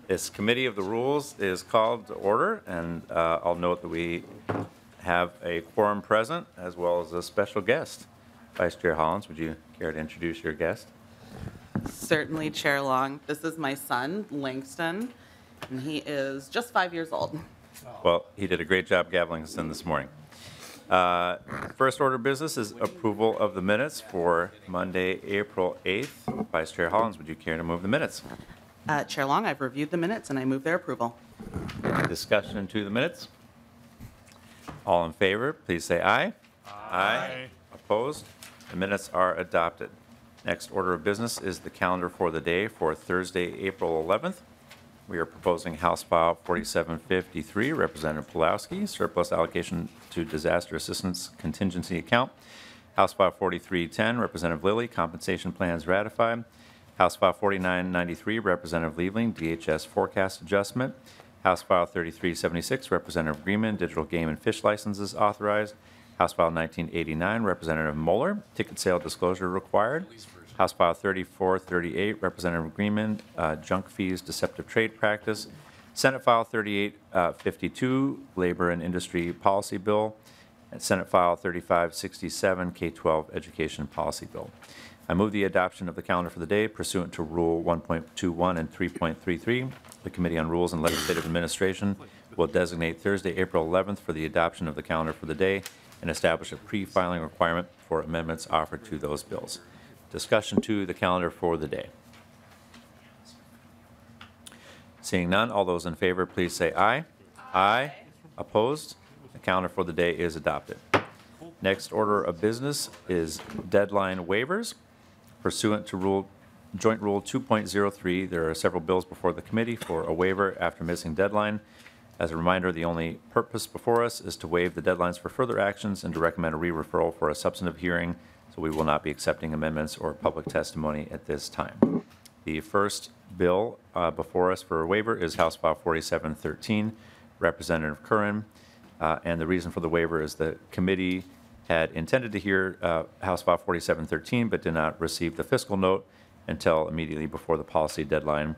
This committee of the rules is called to order, and I'll note that we have a quorum present as well as a special guest. Vice Chair Hollins, would you care to introduce your guest? Certainly, Chair Long. This is my son, Langston, and he is just 5 years old. Well, he did a great job gaveling us in this morning. First order of business is approval of the minutes for Monday, April 8th. Vice Chair Hollins, would you care to move the minutes? Chair Long, I've reviewed the minutes and I move their approval. Discussion to the minutes? All in favor, please say aye. Aye. Opposed? The minutes are adopted. Next order of business is the calendar for the day for Thursday, April 11th. We are proposing House File 4753, Representative Pulowski, surplus allocation to disaster assistance contingency account. House File 4310, Representative Lilly, compensation plans ratified. House File 4993, Representative Liebling, DHS forecast adjustment. House File 3376, Representative Greenman, digital game and fish licenses authorized. House File 1989, Representative Moeller, ticket sale disclosure required. House File 3438, Representative Greenman, junk fees, deceptive trade practice. Senate File 3852, Labor and Industry Policy Bill. And Senate File 3567, K-12 Education Policy Bill. I move the adoption of the calendar for the day pursuant to Rule 1.21 and 3.33. The Committee on Rules and Legislative Administration will designate Thursday, April 11th for the adoption of the calendar for the day and establish a pre-filing requirement for amendments offered to those bills. Discussion to the calendar for the day. Seeing none, all those in favor, please say aye. Aye. Opposed? The calendar for the day is adopted. Next order of business is deadline waivers. Pursuant to Joint Rule 2.03, there are several bills before the committee for a waiver after missing deadline. As a reminder, the only purpose before us is to waive the deadlines for further actions and to recommend a re-referral for a substantive hearing, so we will not be accepting amendments or public testimony at this time. The first bill before us for a waiver is House File 4713, Representative Curran, and the reason for the waiver is the committee had intended to hear House File 4713 but did not receive the fiscal note until immediately before the policy deadline.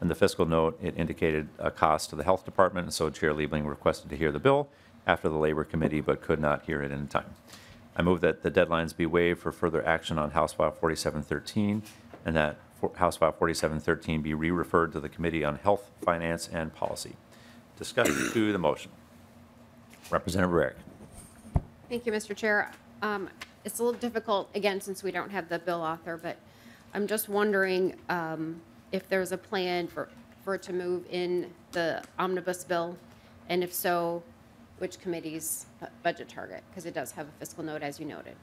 In the fiscal note, it indicated a cost to the Health Department, and so Chair Liebling requested to hear the bill after the Labor Committee but could not hear it in time. I move that the deadlines be waived for further action on House File 4713 and that House File 4713 be re-referred to the Committee on Health, Finance, and Policy. Discussion to the motion. Representative Rarick. Thank you, Mr. Chair. It's a little difficult, again, since we don't have the bill author, but I'm just wondering if there's a plan for it to move in the omnibus bill, and if so, which committee's budget target, because it does have a fiscal note, as you noted.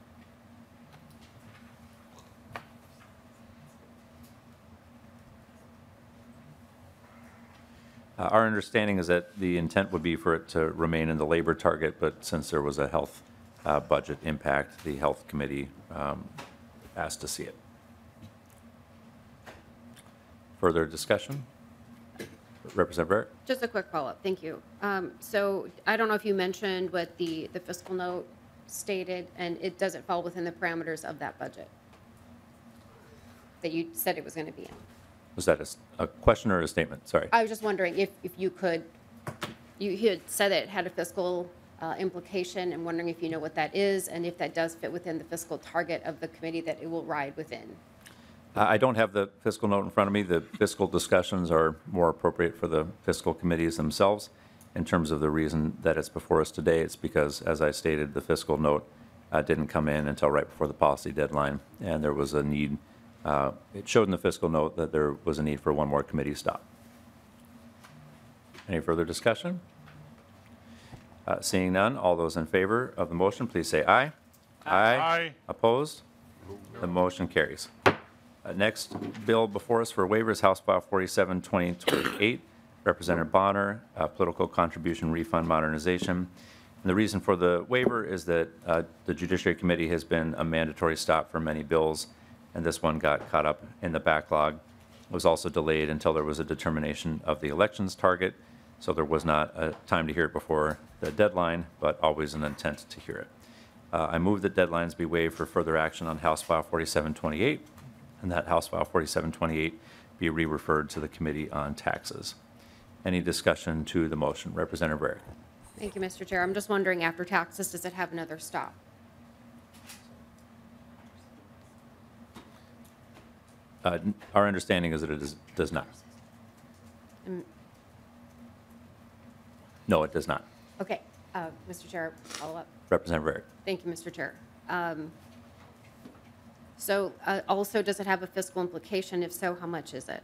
Our understanding is that the intent would be for it to remain in the labor target, but since there was a health budget impact, the Health Committee asked to see it. Further discussion? Representative Barrett? Just a quick follow-up. Thank you. So I don't know if you mentioned what the fiscal note stated, and it doesn't fall within the parameters of that budget that you said it was going to be in. Was that a question or a statement? Sorry. I was just wondering if you could, you had said that it had a fiscal implication, and wondering if you know what that is, and if that does fit within the fiscal target of the committee that it will ride within. I don't have the fiscal note in front of me. The fiscal discussions are more appropriate for the fiscal committees themselves. In terms of the reason that it's before us today, it's because, as I stated, the fiscal note didn't come in until right before the policy deadline, and there was a need. It showed in the fiscal note that there was a need for one more committee stop. Any further discussion? Seeing none, all those in favor of the motion, please say aye. Aye. Opposed? The motion carries. Next bill before us for waivers, House File 47-2028, Representative Bahner, political contribution refund modernization. And the reason for the waiver is that the Judiciary Committee has been a mandatory stop for many bills, and this one got caught up in the backlog. It was also delayed until there was a determination of the elections target, so there was not a time to hear it before the deadline, but always an intent to hear it. I move that deadlines be waived for further action on House File 4728, and that House File 4728 be re-referred to the Committee on Taxes. Any discussion to the motion? Representative Rarick. Thank you, Mr. Chair. I'm just wondering, after taxes, does it have another stop? Our understanding is that it does not. Um, No, it does not. Okay, Mr. Chair, follow up. Representative Rarick. Thank you, Mr. Chair. So also, does it have a fiscal implication? If so, how much is it?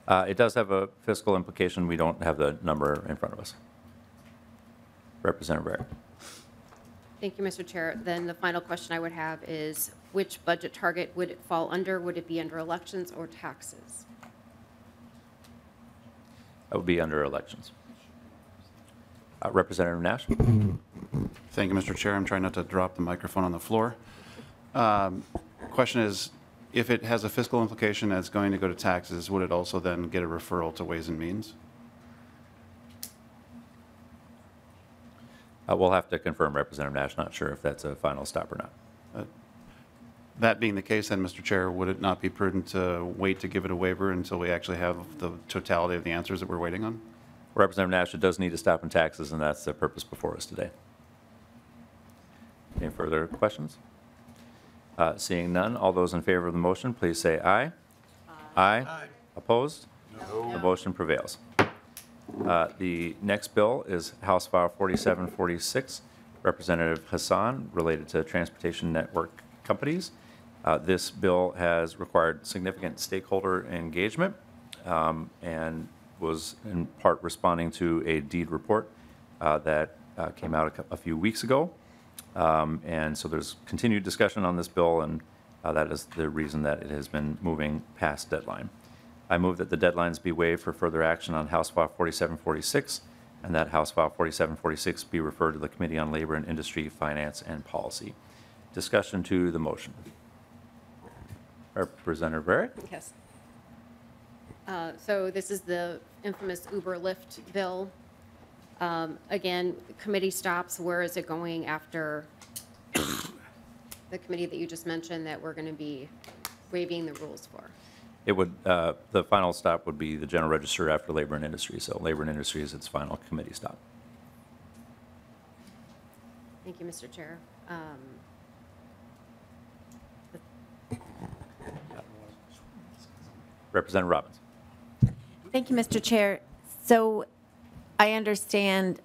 It does have a fiscal implication. We don't have the number in front of us. Representative Rarick. Thank you, Mr. Chair. Then the final question I would have is, which budget target would it fall under? Would it be under elections or taxes? That would be under elections. Representative Nash. Thank you, Mr. Chair. I'm trying not to drop the microphone on the floor. Question is, if it has a fiscal implication that's going to go to taxes, would it also then get a referral to Ways and Means? We'll have to confirm, Representative Nash. Not sure if that's a final stop or not. That being the case, then, Mr. Chair, would it not be prudent to wait to give it a waiver until we actually have the totality of the answers that we're waiting on? Representative Nash, it does need to stop in taxes, and that's the purpose before us today. Any further questions? Seeing none, all those in favor of the motion, please say aye. Aye. Opposed? No. The motion prevails. The next bill is House File 4746, Representative Hassan, related to transportation network companies. This bill has required significant stakeholder engagement and was in part responding to a deed report that came out a few weeks ago. And so there's continued discussion on this bill, and that is the reason that it has been moving past deadline. I move that the deadlines be waived for further action on House File 4746, and that House File 4746 be referred to the Committee on Labor and Industry, Finance, and Policy. Discussion to the motion. Representative Rarick. Yes. So this is the infamous Uber Lyft bill. Again, committee stops. Where is it going after the committee that you just mentioned that we're going to be waiving the rules for? It would, the final stop would be the General Register after Labor and Industry. So Labor and Industry is its final committee stop. Thank you, Mr. Chair. Representative Robbins. Thank you, Mr. Chair. So I understand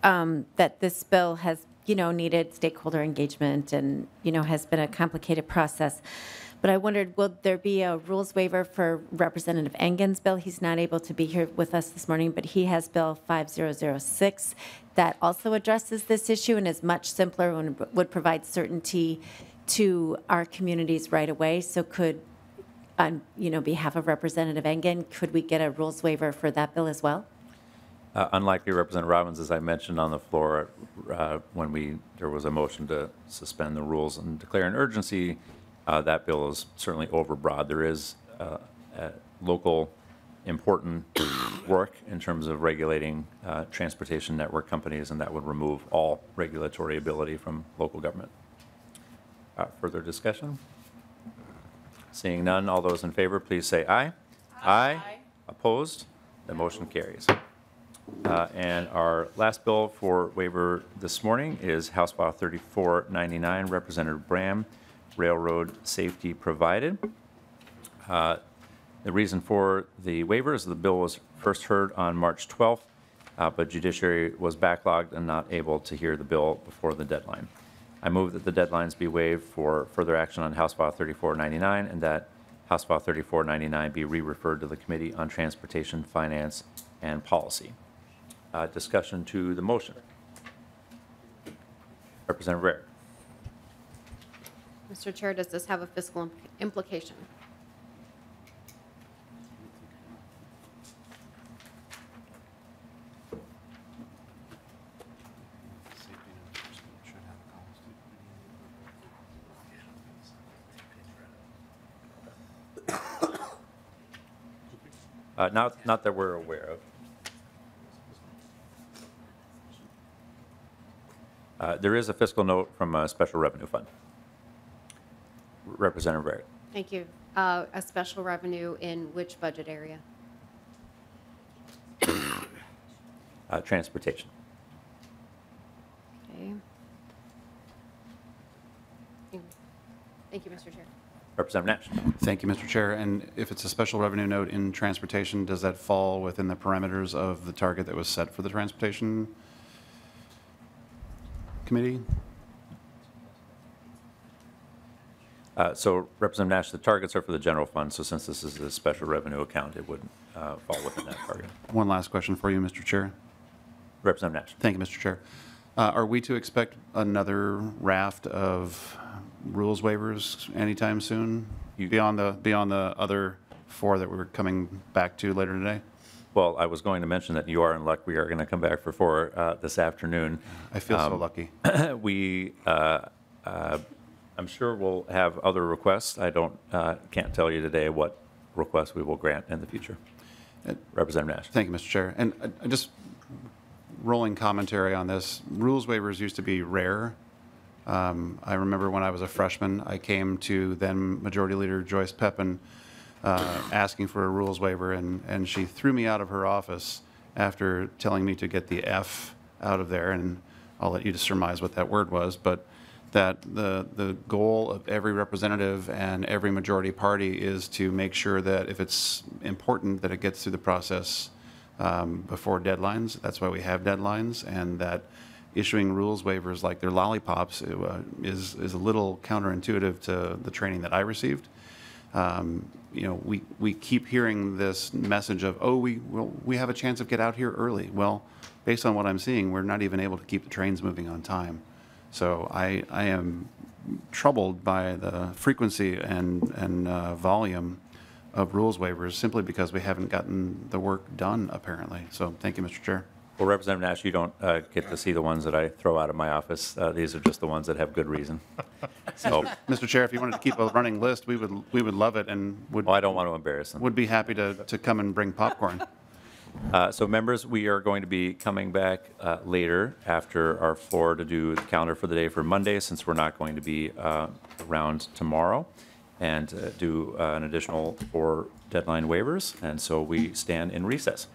that this bill has, needed stakeholder engagement and, has been a complicated process. But I wondered, will there be a rules waiver for Representative Engen's bill? He's not able to be here with us this morning, but he has Bill 5006 that also addresses this issue and is much simpler and would provide certainty to our communities right away. So could, on behalf of Representative Engen, could we get a rules waiver for that bill as well? Unlikely, Representative Robbins, as I mentioned on the floor, when there was a motion to suspend the rules and declare an urgency, that bill is certainly overbroad. There is local important work in terms of regulating transportation network companies, and that would remove all regulatory ability from local government. Further discussion? Seeing none, all those in favor, please say aye. Aye. Opposed? The motion carries. And our last bill for waiver this morning is House File 3499, Representative Bram, Railroad Safety Provided. The reason for the waiver is the bill was first heard on March 12th, but Judiciary was backlogged and not able to hear the bill before the deadline. I move that the deadlines be waived for further action on House File 3499 and that House File 3499 be re-referred to the Committee on Transportation, Finance, and Policy. Discussion to the motion. Representative Rarick. Mr. Chair, does this have a fiscal implication? Not that we're aware of. There is a fiscal note from a special revenue fund. Representative Barrett. Thank you. A special revenue in which budget area? Transportation. Okay. Thank you, Mr. Chair. Representative Nash. Thank you, Mr. Chair. And if it's a special revenue note in transportation, does that fall within the parameters of the target that was set for the transportation committee? So Representative Nash, the targets are for the general fund, so since this is a special revenue account, it would fall within that target. One last question for you, Mr. Chair. Representative Nash. Thank you, Mr. Chair. Are we to expect another raft of rules waivers anytime soon, beyond the other 4 that we're coming back to later today? Well, I was going to mention that you are in luck. We are going to come back for 4 this afternoon. I feel so lucky. We, I'm sure we'll have other requests. I can't tell you today what requests we will grant in the future. Representative Nash. Thank you, Mr. Chair. And just rolling commentary on this, rules waivers used to be rare. I remember when I was a freshman, I came to then Majority Leader Joyce Pepin asking for a rules waiver, and she threw me out of her office after telling me to get the F out of there, and I'll let you just surmise what that word was, but that the goal of every representative and every majority party is to make sure that if it's important that it gets through the process before deadlines. That's why we have deadlines, and that issuing rules waivers like they're lollipops is a little counterintuitive to the training that I received. We keep hearing this message of, oh, we have a chance of get out here early. Well, based on what I'm seeing, we're not even able to keep the trains moving on time. So I am troubled by the frequency and volume of rules waivers simply because we haven't gotten the work done, apparently. So thank you, Mr. Chair. Well, Representative Nash, you don't get to see the ones that I throw out of my office. These are just the ones that have good reason. So, Mr. Chair, if you wanted to keep a running list, we would love it and would well, I don't want to embarrass them. would be happy to come and bring popcorn. So members, we are going to be coming back later after our floor to do the calendar for the day for Monday, since we're not going to be around tomorrow, and do an additional 4 deadline waivers. And so we stand in recess.